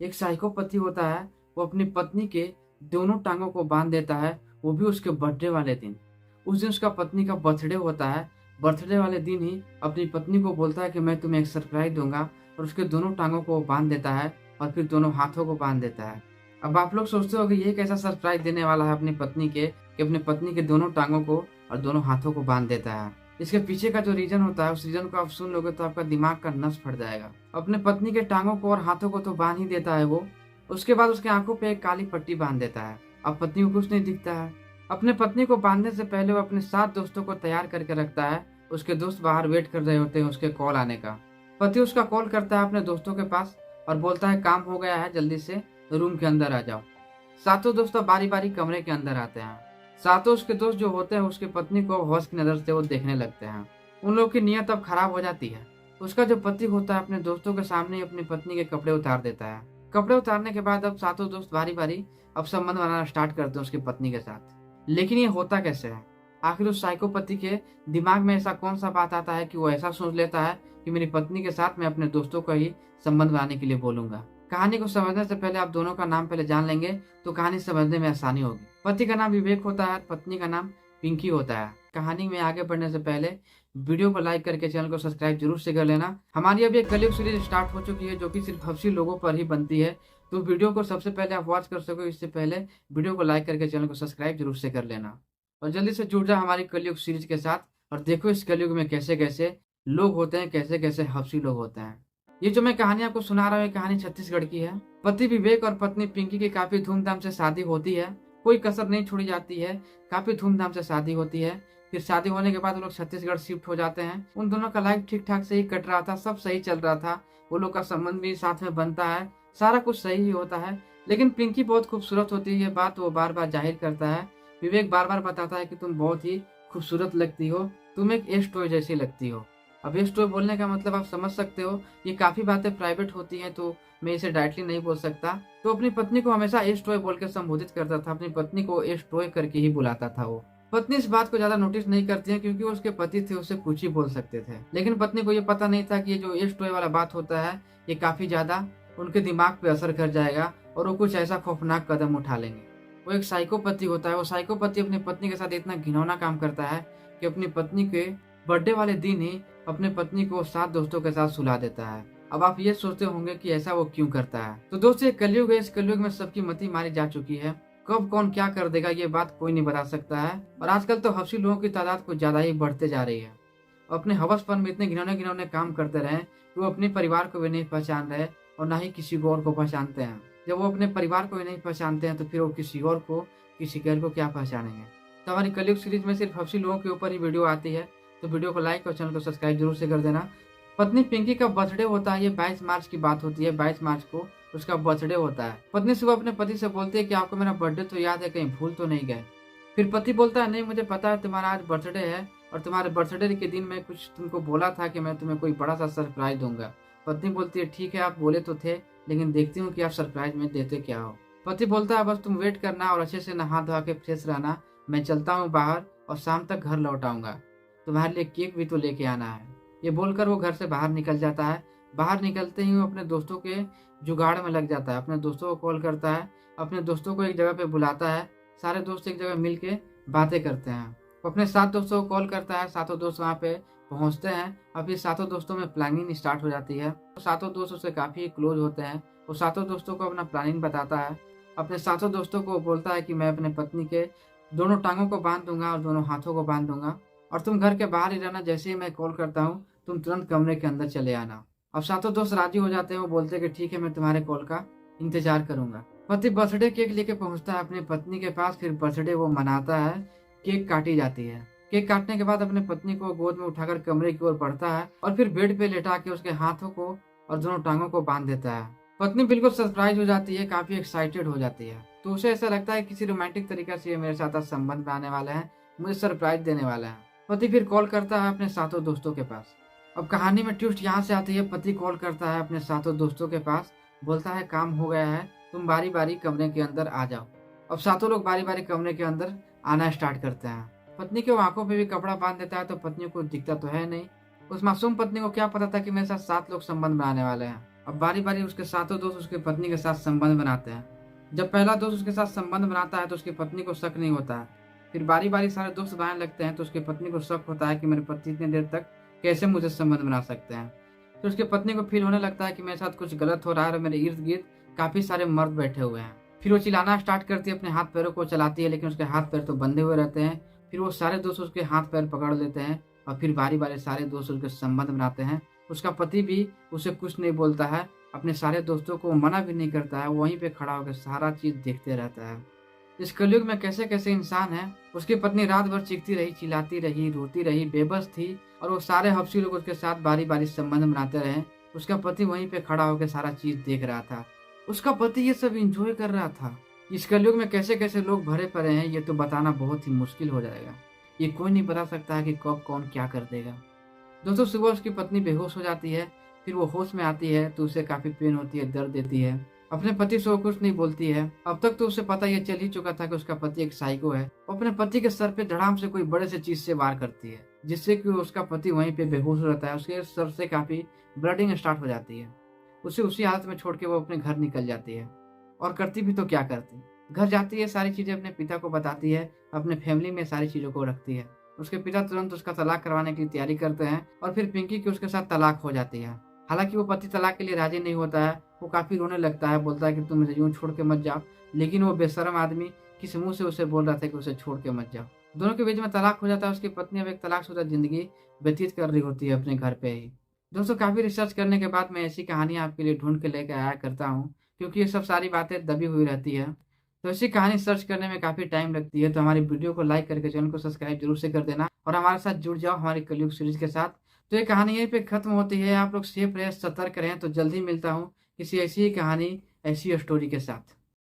एक साइको पति होता है, वो अपनी पत्नी के दोनों टाँगों को बाँध देता है, वो भी उसके बर्थडे वाले दिन। उस दिन उसका पत्नी का बर्थडे होता है, बर्थडे वाले दिन ही अपनी पत्नी को बोलता है कि मैं तुम्हें एक सरप्राइज़ दूँगा और उसके दोनों टाँगों को वो बाँध देता है और फिर दोनों हाथों को बाँध देता है। अब आप लोग सोचते होंगे ये कैसा सरप्राइज़ देने वाला है अपनी पत्नी के कि अपनी पत्नी के दोनों टाँगों को और दोनों हाथों को बाँध देता है। इसके पीछे का जो रीज़न होता है, उस रीज़न को आप सुन लोगे तो आपका दिमाग का नस फट जाएगा। अपने पत्नी के टाँगों को और हाथों को तो बाँध ही देता है वो, उसके बाद उसकी आँखों पे एक काली पट्टी बाँध देता है। अब पत्नी को कुछ नहीं दिखता है। अपने पत्नी को बाँधने से पहले वो अपने 7 दोस्तों को तैयार करके रखता है। उसके दोस्त बाहर वेट कर रहे होते हैं उसके कॉल आने का। पति उसका कॉल करता है अपने दोस्तों के पास और बोलता है काम हो गया है, जल्दी से रूम के अंदर आ जाओ। सातों दोस्त अब बारी-बारी कमरे के अंदर आते हैं। सातों उसके दोस्त जो होते हैं उसकी पत्नी को हौस की नज़र से वो देखने लगते हैं। उन लोगों की नीयत अब खराब हो जाती है। उसका जो पति होता है अपने दोस्तों के सामने ही अपनी पत्नी के कपड़े उतार देता है। कपड़े उतारने के बाद अब सातों दोस्त बारी-बारी अब संबंध बनाना स्टार्ट करते हैं उसकी पत्नी के साथ। लेकिन ये होता कैसे है? आखिर उस साइको पति के दिमाग में ऐसा कौन-सा बात आता है कि वो ऐसा सोच लेता है कि मेरी पत्नी के साथ मैं अपने दोस्तों को ही संबंध बनाने के लिए बोलूँगा। कहानी को समझने से पहले आप दोनों का नाम पहले जान लेंगे तो कहानी समझने में आसानी होगी। पति का नाम विवेक होता है, पत्नी का नाम पिंकी होता है। कहानी में आगे बढ़ने से पहले वीडियो को लाइक करके चैनल को सब्सक्राइब जरूर से कर लेना। हमारी अभी एक कलयुग सीरीज स्टार्ट हो चुकी है जो कि सिर्फ हफ्सी लोगों पर ही बनती है। तो वीडियो को सबसे पहले आप वॉच कर सको इससे पहले वीडियो को लाइक करके चैनल को सब्सक्राइब जरूर से कर लेना। और जल्दी से जुड़ जाओ हमारी कलयुग सीरीज के साथ और देखो इस कलयुग में कैसे-कैसे लोग होते हैं, कैसे-कैसे हफ्सी लोग होते हैं। ये जो मैं कहानी आपको सुना रहा हूँ, ये कहानी छत्तीसगढ़ की है। पति विवेक और पत्नी पिंकी की काफ़ी धूमधाम से शादी होती है। कोई कसर नहीं छोड़ी जाती है, काफ़ी धूमधाम से शादी होती है। फिर शादी होने के बाद वो लोग छत्तीसगढ़ शिफ्ट हो जाते हैं। उन दोनों का लाइफ ठीक-ठाक से ही कट रहा था, सब सही चल रहा था। वो लोग का संबंध भी साथ में बनता है, सारा कुछ सही ही होता है। लेकिन पिंकी बहुत खूबसूरत होती है, ये बात वो बार-बार ज़ाहिर करता है। विवेक बार-बार बताता है कि तुम बहुत ही खूबसूरत लगती हो, तुम एक एश टॉय जैसी लगती हो। अब एश टॉय बोलने का मतलब आप समझ सकते हो, ये काफ़ी बातें प्राइवेट होती हैं तो मैं इसे डायरेक्टली नहीं बोल सकता। तो अपनी पत्नी को हमेशा एश टॉय बोल के संबोधित करता था, अपनी पत्नी को एश टॉय करके ही बुलाता था वो। पत्नी इस बात को ज़्यादा नोटिस नहीं करती है क्योंकि वो उसके पति थे, उससे कुछ ही बोल सकते थे। लेकिन पत्नी को ये पता नहीं था कि ये जो एश टॉय वाला बात होता है, ये काफ़ी ज़्यादा उनके दिमाग पे असर कर जाएगा और वो कुछ ऐसा खौफनाक कदम उठा लेंगे। वो एक साइको पति होता है, वो साइको पति अपनी पत्नी के साथ इतना घिनौना काम करता है कि अपनी पत्नी के बर्थडे वाले दिन ही अपने पत्नी को 7 दोस्तों के साथ सुला देता है। अब आप ये सोचते होंगे कि ऐसा वो क्यों करता है? तो दोस्तों ये कलयुग है, इस कलयुग में सबकी मति मारी जा चुकी है। कब कौन क्या कर देगा ये बात कोई नहीं बता सकता है और आजकल तो हवसी लोगों की तादाद कुछ ज़्यादा ही बढ़ते जा रही है। अपने हवसपन में इतने घिनौने-घिनौने काम करते रहे कि वो अपने परिवार को भी नहीं पहचान रहे और ना ही किसी को और को पहचानते हैं। जब वो अपने परिवार को ही नहीं पहचानते हैं तो फिर वो किसी और को, किसी गैर को क्या पहचानेंगे? तो हमारी कलयुग सीरीज में सिर्फ हवसी लोगों के ऊपर ही वीडियो आती है, तो वीडियो को लाइक और चैनल को सब्सक्राइब जरूर से कर देना। पत्नी पिंकी का बर्थडे होता है, ये 22 मार्च की बात होती है, 22 मार्च को उसका बर्थडे होता है। पत्नी सुबह अपने पति से बोलती है कि आपको मेरा बर्थडे तो याद है, कहीं भूल तो नहीं गए? फिर पति बोलता है नहीं मुझे पता है तुम्हारा आज बर्थडे है और तुम्हारे बर्थडे के दिन मैं कुछ तुमको बोला था कि मैं तुम्हें कोई बड़ा सा सरप्राइज़ दूँगा। पत्नी बोलती है ठीक है आप बोले तो थे, लेकिन देखती हूँ कि आप सरप्राइज़ में देते क्या हो? पति बोलता है बस तुम वेट करना और अच्छे से नहा धोआ के फ्रेश रहना, मैं चलता हूँ बाहर और शाम तक घर लौट आऊँगा। तुम्हारे लिए केक भी तो लेके आना है। ये बोलकर वो घर से बाहर निकल जाता है। बाहर निकलते ही वो अपने दोस्तों के जुगाड़ में लग जाता है। अपने दोस्तों को कॉल करता है, अपने दोस्तों को एक जगह पे बुलाता है। सारे दोस्त एक जगह मिल के बातें करते हैं। वो अपने 7 दोस्तों को कॉल करता है, सातों दोस्त वहाँ पे पहुँचते हैं। अभी सातों दोस्तों में प्लानिंग स्टार्ट हो जाती है। सातों दोस्त उससे काफ़ी क्लोज़ होते हैं। वो सातों दोस्तों को अपना प्लानिंग बताता है। अपने सातों दोस्तों को बोलता है कि मैं अपने पत्नी के दोनों टाँगों को बाँध दूँगा और दोनों हाथों को बाँध दूँगा और तुम घर के बाहर ही रहना, जैसे ही मैं कॉल करता हूँ, तुम तुरंत कमरे के अंदर चले आना। अब सातों दोस्त राज़ी हो जाते हैं, वो बोलते हैं कि ठीक है मैं तुम्हारे कॉल का इंतज़ार करूँगा। पति बर्थडे केक लेके पहुँचता है अपनी पत्नी के पास, फिर बर्थडे वो मनाता है, केक काटी जाती है। केक काटने के बाद अपनी पत्नी को गोद में उठाकर कमरे की ओर बढ़ता है और फिर बेड पे लेटा के उसके हाथों को और दोनों टाँगों को बाँध देता है। पत्नी बिल्कुल सरप्राइज़ हो जाती है, काफ़ी एक्साइटेड हो जाती है। तो उसे ऐसा लगता है किसी रोमांटिक तरीके से ये मेरे साथ आज संबंध में आने वाले हैं, मुझे सरप्राइज़ देने वाले हैं। पति फिर कॉल करता है अपने सातों दोस्तों के पास। अब कहानी में ट्विस्ट यहाँ से आती है, पति कॉल करता है अपने सातों दोस्तों के पास, बोलता है काम हो गया है, तुम बारी-बारी कमरे के अंदर आ जाओ। अब सातों लोग बारी-बारी कमरे के अंदर आना स्टार्ट करते हैं। पत्नी के वो आँखों पे भी कपड़ा बाँध देता है तो पत्नी को दिखता तो है नहीं। उस मासूम पत्नी को क्या पता था कि मेरे साथ 7 लोग संबंध बनाने वाले हैं। अब बारी बारी उसके सातों दोस्त उसकी पत्नी के साथ संबंध बनाते हैं। जब पहला दोस्त उसके साथ संबंध बनाता है तो उसकी पत्नी को शक नहीं होता है। फिर बारी बारी सारे दोस्त बनाने लगते हैं तो उसकी पत्नी को शक होता है कि मेरे पति इतनी देर तक कैसे मुझे संबंध बना सकते हैं। तो उसकी पत्नी को फील होने लगता है कि मेरे साथ कुछ गलत हो रहा है और मेरे इर्द गिर्द काफी सारे मर्द बैठे हुए हैं। फिर वो चिल्लाना स्टार्ट करती है, अपने हाथ पैरों को चलाती है, लेकिन उसके हाथ पैर तो बंधे हुए रहते हैं। फिर वो सारे दोस्त उसके हाथ पैर पकड़ लेते हैं और फिर बारी बारी सारे दोस्त उसके संबंध बनाते हैं। उसका पति भी उसे कुछ नहीं बोलता है, अपने सारे दोस्तों को मना भी नहीं करता है, वहीं पे खड़ा होकर सारा चीज देखते रहता है। इस कलयुग में कैसे कैसे इंसान है। उसकी पत्नी रात भर चीखती रही, चिल्लाती रही, रोती रही, बेबस थी और वो सारे हफ्सी लोग उसके साथ बारी बारी संबंध बनाते रहे। उसका पति वहीं पे खड़ा होकर सारा चीज देख रहा था। उसका पति ये सब एंजॉय कर रहा था। इस कलयुग में कैसे कैसे लोग भरे पड़े हैं ये तो बताना बहुत ही मुश्किल हो जाएगा। ये कोई नहीं बता सकता है कि कब कौन क्या कर देगा। दोस्तों सुबह उसकी पत्नी बेहोश हो जाती है। फिर वो होश में आती है तो उसे काफी पेन होती है, दर्द देती है। अपने पति से वो कुछ नहीं बोलती है। अब तक तो उसे पता ये चल ही चुका था कि उसका पति एक साइको है। वो अपने पति के सर पे धड़ाम से कोई बड़े से चीज से वार करती है, जिससे कि उसका पति वहीं पे बेहोश हो रहता है। उसके सर से काफी ब्लडिंग स्टार्ट हो जाती है। उसे उसी हालत में छोड़ के वो अपने घर निकल जाती है। और करती भी तो क्या करती, घर जाती है, सारी चीजें अपने पिता को बताती है, अपने फैमिली में सारी चीजों को रखती है। उसके पिता तुरंत उसका तलाक करवाने की तैयारी करते हैं और फिर पिंकी की उसके साथ तलाक हो जाती है। हालांकि वो पति तलाक के लिए राजी नहीं होता है। वो काफी रोने लगता है, बोलता है कि तुम मुझे यूं छोड़ के मत जाओ, लेकिन वो बेशर्म आदमी किस मुंह से उसे बोल रहा था कि उसे छोड़ के मत जाओ। दोनों के बीच में तलाक हो जाता है। उसकी पत्नी अब एक तलाकशुदा जिंदगी व्यतीत कर रही होती है अपने घर पे ही। दोस्तों काफी रिसर्च करने के बाद मैं ऐसी कहानी आपके लिए ढूंढ के लेकर आया करता हूँ, क्योंकि ये सब सारी बातें दबी हुई रहती है। तो ऐसी कहानी सर्च करने में काफी टाइम लगती है। तो हमारी वीडियो को लाइक करके चैनल को सब्सक्राइब जरूर से कर देना और हमारे साथ जुड़ जाओ हमारी कलयुग सीरीज के साथ। तो ये कहानी यहीं पे खत्म होती है। आप लोग सेफ रहे, सतर्क रहें। तो जल्दी मिलता हूँ किसी ऐसी ही कहानी, ऐसी स्टोरी के साथ।